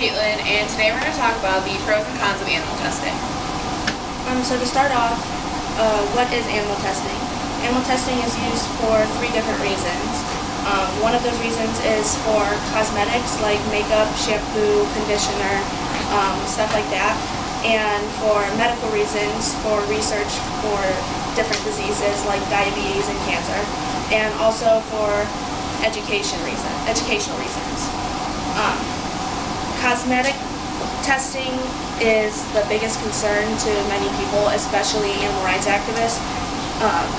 Caitlin, and today we're going to talk about the pros and cons of animal testing. So to start off, what is animal testing? Animal testing is used for 3 different reasons. One of those reasons is for cosmetics like makeup, shampoo, conditioner, stuff like that. And for medical reasons, for research for different diseases like diabetes and cancer. And also for educational reasons. Cosmetic testing is the biggest concern to many people, especially animal rights activists,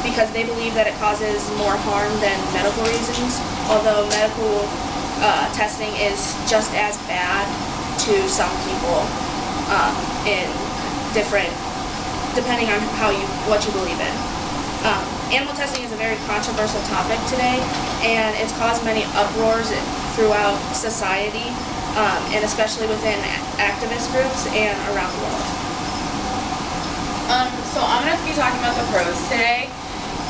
because they believe that it causes more harm than medical reasons, although medical testing is just as bad to some people in different, depending on what you believe in. Animal testing is a very controversial topic today, and it's caused many uproars throughout society, and especially within activist groups and around the world. So I'm going to be talking about the pros today,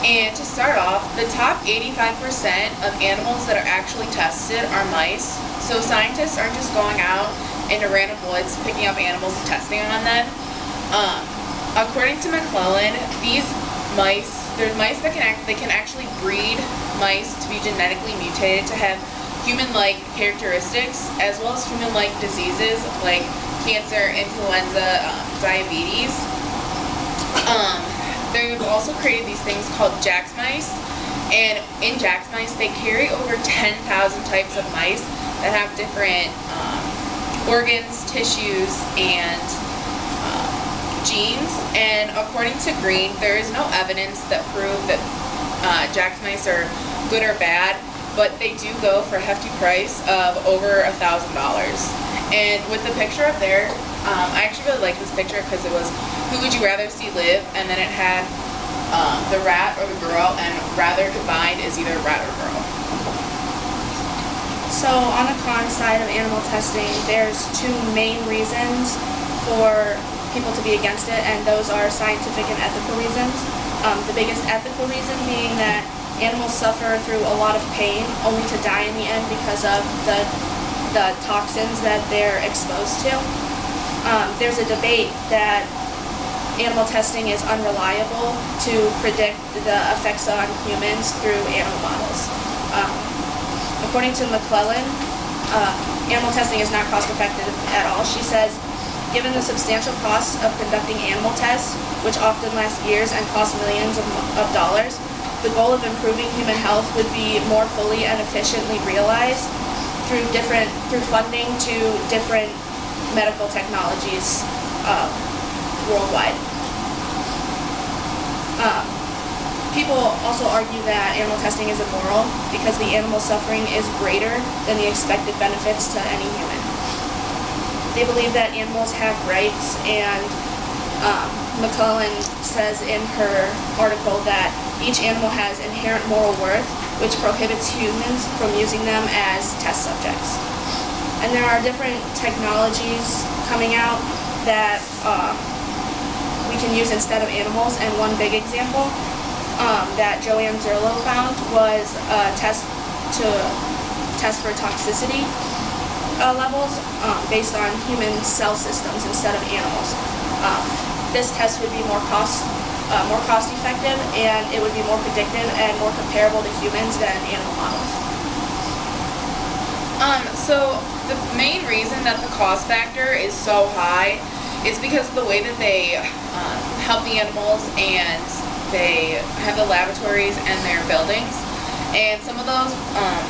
and to start off, the top 85% of animals that are actually tested are mice. So scientists aren't just going out into random woods picking up animals and testing on them. According to McClellan, there's mice that can actually breed mice to be genetically mutated to have human-like characteristics, as well as human-like diseases like cancer, influenza, diabetes. They've also created these things called Jax mice, and in Jax mice they carry over 10,000 types of mice that have different organs, tissues, and genes. And according to Green, there is no evidence that prove that Jax mice are good or bad, but they do go for a hefty price of over $1,000. And with the picture up there, I actually really like this picture because it was who would you rather see live, and then it had the rat or the girl, and rather combined is either rat or girl. So on the con side of animal testing, there's 2 main reasons for people to be against it, and those are scientific and ethical reasons. The biggest ethical reason being that animals suffer through a lot of pain only to die in the end because of the toxins that they're exposed to. There's a debate that animal testing is unreliable to predict the effects on humans through animal models. According to McClellan, animal testing is not cost effective at all. She says, given the substantial costs of conducting animal tests, which often last years and cost millions of dollars, the goal of improving human health would be more fully and efficiently realized through funding to different medical technologies worldwide. People also argue that animal testing is immoral because the animal suffering is greater than the expected benefits to any human. They believe that animals have rights, and McClellan says in her article that each animal has inherent moral worth, which prohibits humans from using them as test subjects. And there are different technologies coming out that we can use instead of animals, and one big example that Joanne Zerlo found was a test for toxicity levels based on human cell systems instead of animals. This test would be more cost effective, and it would be more predictive and more comparable to humans than animal models. So the main reason that the cost factor is so high is because of the way that they help the animals, and they have the laboratories and their buildings. And some of those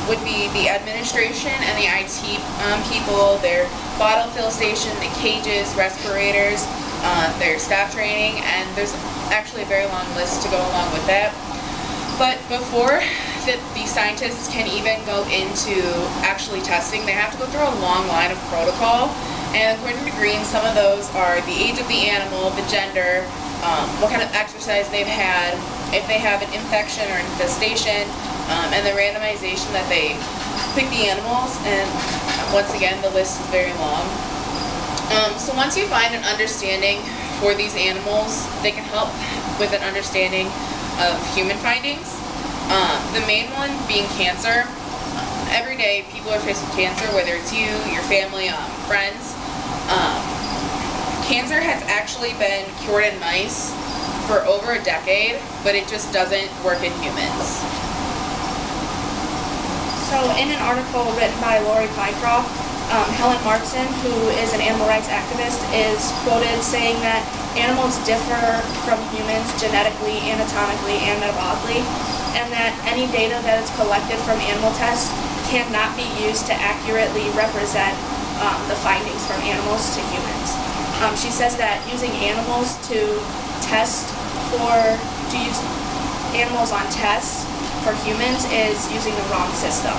would be the administration and the IT people, their bottle fill station, the cages, respirators, their staff training, and there's actually a very long list to go along with that. But before the scientists can even go into actually testing, they have to go through a long line of protocol. And according to Green, some of those are the age of the animal, the gender, what kind of exercise they've had, if they have an infection or infestation, and the randomization that they pick the animals. And once again, the list is very long. So once you find an understanding for these animals, they can help with an understanding of human findings. The main one being cancer. every day people are faced with cancer, whether it's you, your family, friends. Cancer has actually been cured in mice for over a decade, but it just doesn't work in humans. So in an article written by Lori Pycroft, Helen Martson, who is an animal rights activist, is quoted saying that animals differ from humans genetically, anatomically, and metabolically, and that any data that is collected from animal tests cannot be used to accurately represent the findings from animals to humans. She says that using animals to use animals on tests for humans is using the wrong system.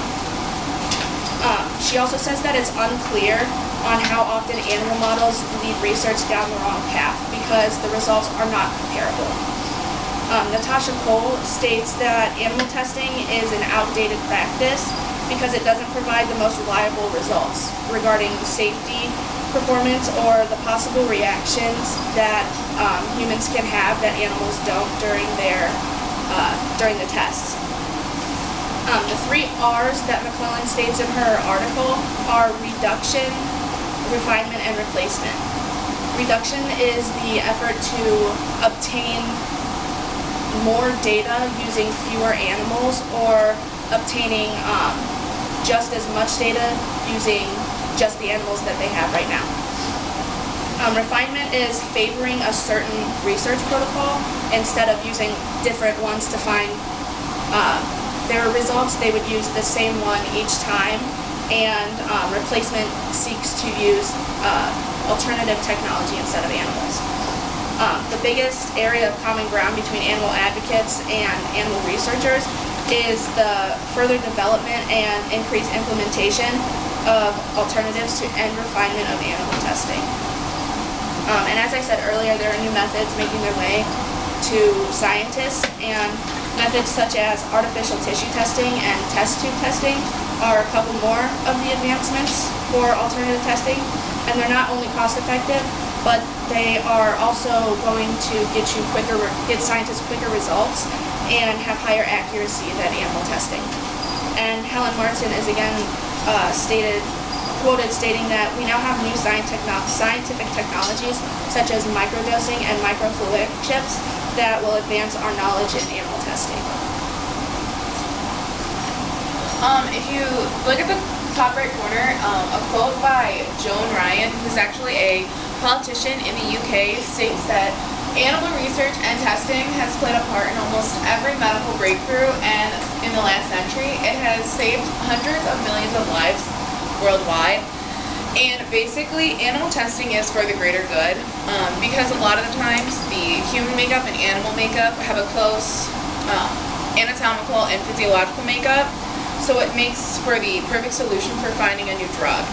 She also says that it's unclear on how often animal models lead research down the wrong path because the results are not comparable. Natasha Cole states that animal testing is an outdated practice because it doesn't provide the most reliable results regarding safety, performance, or the possible reactions that humans can have that animals don't during the tests. The 3 R's that McClellan states in her article are reduction, refinement, and replacement. Reduction is the effort to obtain more data using fewer animals or obtaining just as much data using just the animals that they have right now. Refinement is favoring a certain research protocol instead of using different ones to find their results. They would use the same one each time, and replacement seeks to use alternative technology instead of animals. The biggest area of common ground between animal advocates and animal researchers is the further development and increased implementation of alternatives to and refinement of animal testing. And as I said earlier, there are new methods making their way to scientists, and methods such as artificial tissue testing and test tube testing are a couple more of the advancements for alternative testing, and they're not only cost effective, but they are also going to get scientists quicker results and have higher accuracy than animal testing. And Helen Martson is again quoted stating that we now have new scientific technologies such as microdosing and microfluidic chips that will advance our knowledge in animal testing. If you look at the top right corner, a quote by Joan Ryan, who's actually a politician in the UK, states that animal research and testing has played a part in almost every medical breakthrough, and in the last century it has saved hundreds of millions of lives worldwide. And basically animal testing is for the greater good, because a lot of the times the human makeup and animal makeup have a close anatomical and physiological makeup, so it makes for the perfect solution for finding a new drug.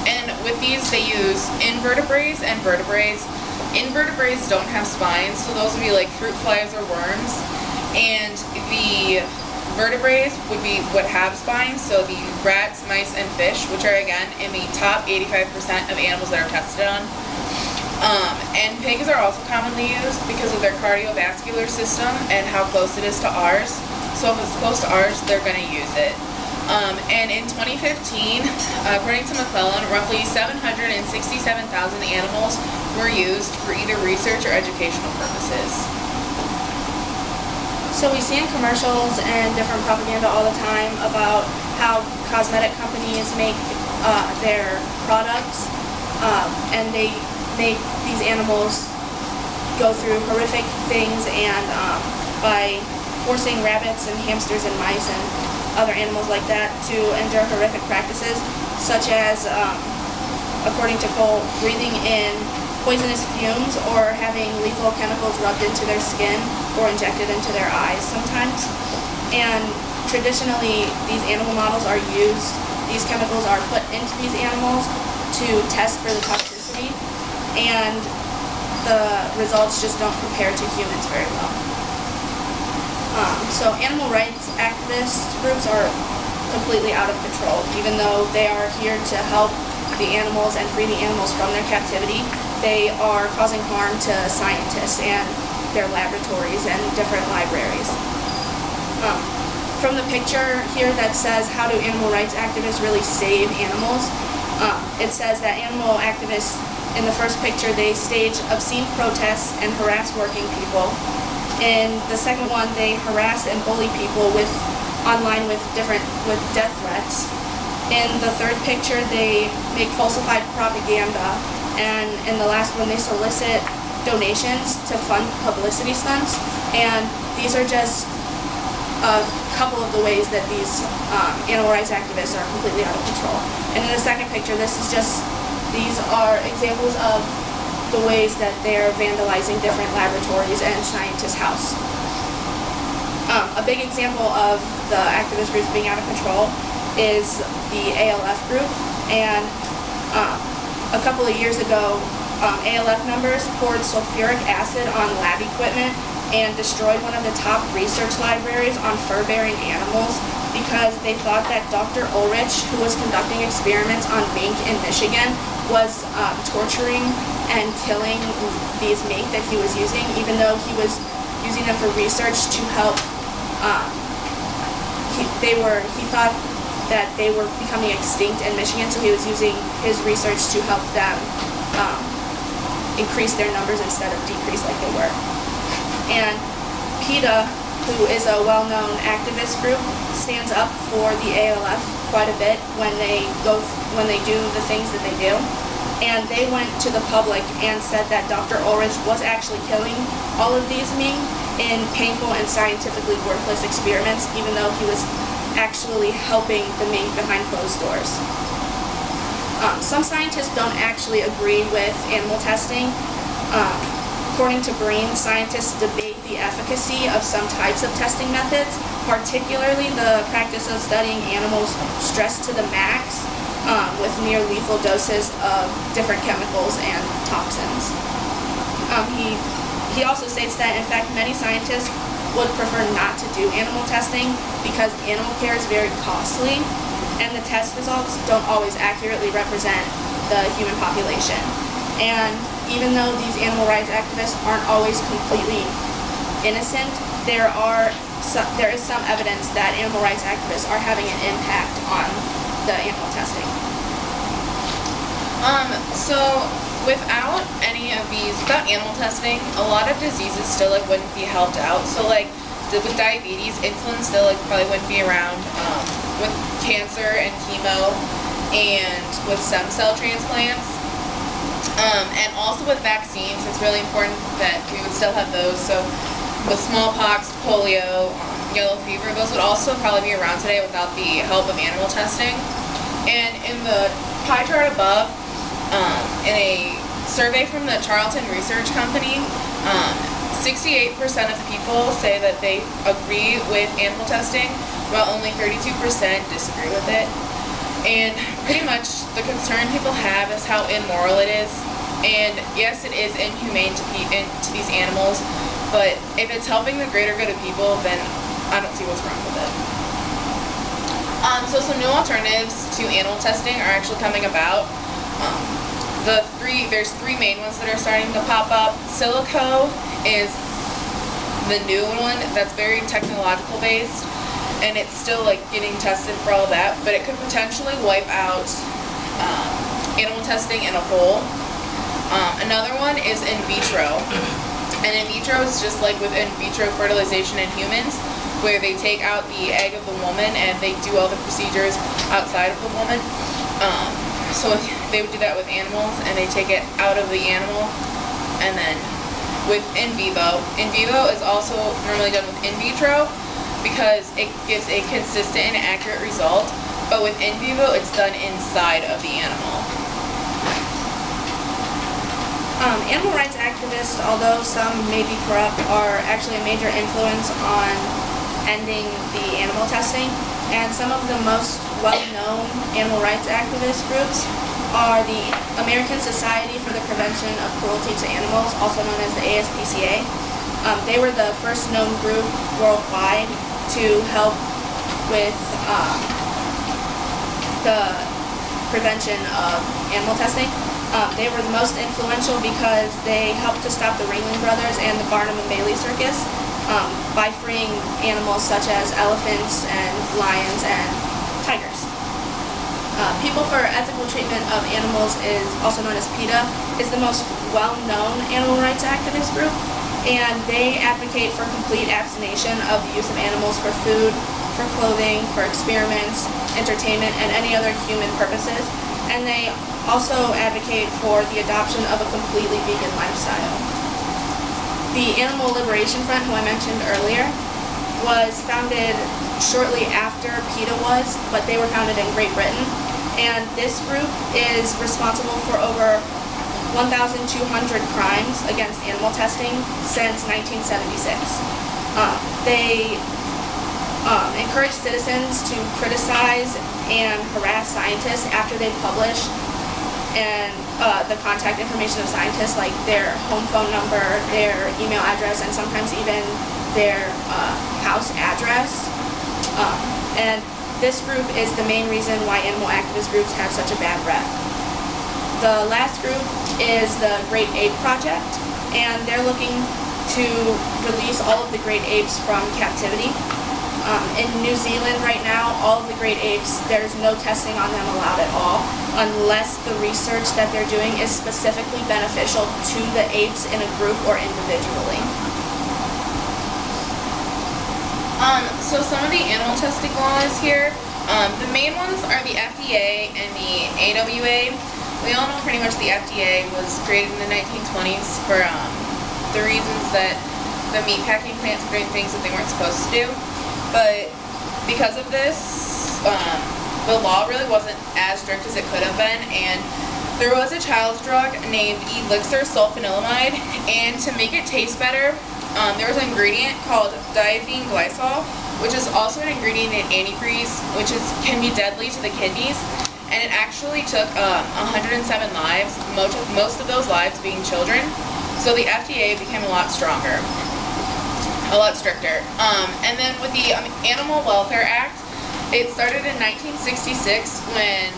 And with these they use invertebrates and vertebrates. Invertebrates don't have spines, so those would be like fruit flies or worms, and the vertebrates would be what have spines, so the rats, mice, and fish, which are again in the top 85% of animals that are tested on. And pigs are also commonly used because of their cardiovascular system and how close it is to ours. So if it's close to ours, they're going to use it. And in 2015, according to McClellan, roughly 767,000 animals were used for either research or educational purposes. So we see in commercials and different propaganda all the time about how cosmetic companies make their products, and they make these animals go through horrific things, and by forcing rabbits and hamsters and mice and other animals like that to endure horrific practices, such as, according to Cole, breathing in poisonous fumes or having lethal chemicals rubbed into their skin or injected into their eyes sometimes. And traditionally, these animal models are used, these chemicals are put into these animals to test for the toxicity, and the results just don't compare to humans very well. So animal rights activist groups are completely out of control. Even though they are here to help the animals and free the animals from their captivity, they are causing harm to scientists and their laboratories and different libraries. from the picture here that says, how do animal rights activists really save animals? It says that animal activists, in the first picture, they stage obscene protests and harass working people. In the second one, they harass and bully people online with death threats. In the third picture, they make falsified propaganda. And in the last one, they solicit donations to fund publicity stunts. And these are just a couple of the ways that these animal rights activists are completely out of control. And in the second picture, these are examples of the ways that they're vandalizing different laboratories and scientists' house. A big example of the activist groups being out of control is the ALF group. And a couple of years ago, ALF members poured sulfuric acid on lab equipment and destroyed one of the top research libraries on fur-bearing animals because they thought that Dr. Ulrich, who was conducting experiments on mink in Michigan, was torturing and killing these mink that he was using, even though he was using them for research to help. He thought that they were becoming extinct in Michigan, so he was using his research to help them increase their numbers instead of decrease like they were. And PETA, who is a well-known activist group, stands up for the ALF quite a bit when they do the things that they do. And they went to the public and said that Dr. Ulrich was actually killing all of these mink in painful and scientifically worthless experiments, even though he was actually helping the mink behind closed doors. Some scientists don't actually agree with animal testing. According to Green, scientists debate the efficacy of some types of testing methods, particularly the practice of studying animals stressed to the max with near lethal doses of different chemicals and toxins. He also states that, in fact, many scientists would prefer not to do animal testing because animal care is very costly and the test results don't always accurately represent the human population. And even though these animal rights activists aren't always completely innocent, there is some evidence that animal rights activists are having an impact on the animal testing. So without animal testing, a lot of diseases still wouldn't be helped out. So with diabetes, insulin still probably wouldn't be around. With cancer and chemo, and with stem cell transplants. And also with vaccines, it's really important that we would still have those. So with smallpox, polio, yellow fever, those would also probably be around today without the help of animal testing. And in the pie chart above, in a survey from the Charlton Research Company, 68% of people say that they agree with animal testing, while only 32% disagree with it. And pretty much the concern people have is how immoral it is. And yes, it is inhumane to these animals, but if it's helping the greater good of people, then I don't see what's wrong with it. So some new alternatives to animal testing are actually coming about. There's three main ones that are starting to pop up. Silico is the new one that's very technological based, and it's still getting tested for all that, but it could potentially wipe out animal testing in a whole. Another one is in vitro, and in vitro is just like with in vitro fertilization in humans, where they take out the egg of the woman and they do all the procedures outside of the woman. So they would do that with animals, and they take it out of the animal, and then with in vivo is also normally done with in vitro because it gives a consistent and accurate result, but with in vivo it's done inside of the animal. Animal rights activists, although some may be corrupt, are actually a major influence on ending the animal testing. And some of the most well-known animal rights activist groups are the American Society for the Prevention of Cruelty to Animals, also known as the ASPCA. They were the first known group worldwide to help with the prevention of animal testing. They were the most influential because they helped to stop the Ringling Brothers and the Barnum and Bailey Circus. by freeing animals such as elephants and lions and tigers. People for Ethical Treatment of Animals, is also known as PETA, is the most well-known animal rights activist group, and they advocate for complete abstination of the use of animals for food, for clothing, for experiments, entertainment, and any other human purposes. And they also advocate for the adoption of a completely vegan lifestyle. The Animal Liberation Front, who I mentioned earlier, was founded shortly after PETA was, but they were founded in Great Britain. And this group is responsible for over 1,200 crimes against animal testing since 1976. They encourage citizens to criticize and harass scientists after they publish and the contact information of scientists, like their home phone number, their email address, and sometimes even their house address. And this group is the main reason why animal activist groups have such a bad rep. The last group is the Great Ape Project, and they're looking to release all of the great apes from captivity. In New Zealand right now, all of the great apes, there's no testing on them allowed at all, unless the research that they're doing is specifically beneficial to the apes in a group or individually. So some of the animal testing laws here, the main ones are the FDA and the AWA. We all know pretty much the FDA was created in the 1920s for the reasons that the meatpacking plants were doing things that they weren't supposed to do. But because of this, the law really wasn't as strict as it could have been, and there was a child's drug named elixir sulfanilamide, and to make it taste better, there was an ingredient called diethylene glycol, which is also an ingredient in antifreeze, which can be deadly to the kidneys. And it actually took 107 lives, most of those lives being children. So the FDA became a lot stronger, a lot stricter. And then with the Animal Welfare Act, it started in 1966 when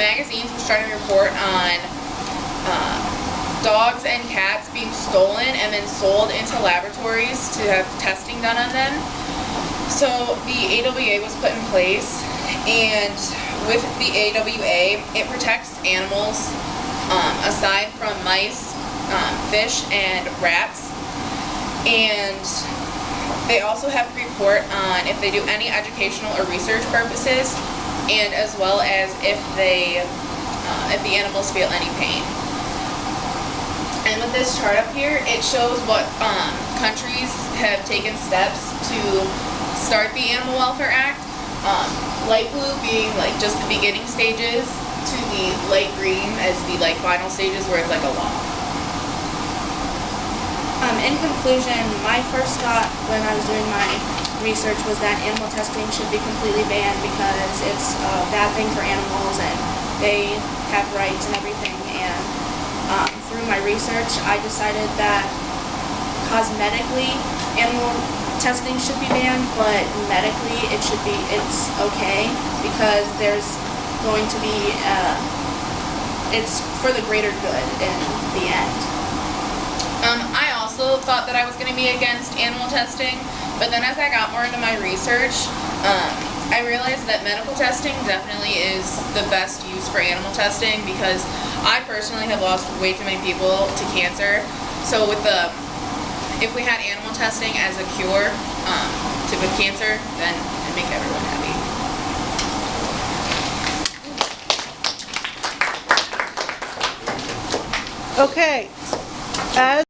magazines were starting to report on dogs and cats being stolen and then sold into laboratories to have testing done on them. So the AWA was put in place, and with the AWA, it protects animals aside from mice, fish, and rats. And they also have to report on if they do any educational or research purposes, and as well as if the animals feel any pain. And with this chart up here, it shows what countries have taken steps to start the Animal Welfare Act. Light blue being like just the beginning stages, to the light green as the like final stages where it's like a law. In conclusion, my first thought when I was doing my research was that animal testing should be completely banned because it's a bad thing for animals and they have rights and everything. And through my research, I decided that cosmetically animal testing should be banned, but medically it's okay because there's going to be it's for the greater good in the end. I also thought that I was going to be against animal testing, but then as I got more into my research, I realized that medical testing definitely is the best use for animal testing because I personally have lost way too many people to cancer. So if we had animal testing as a cure with cancer, then it'd make everyone happy. Okay, as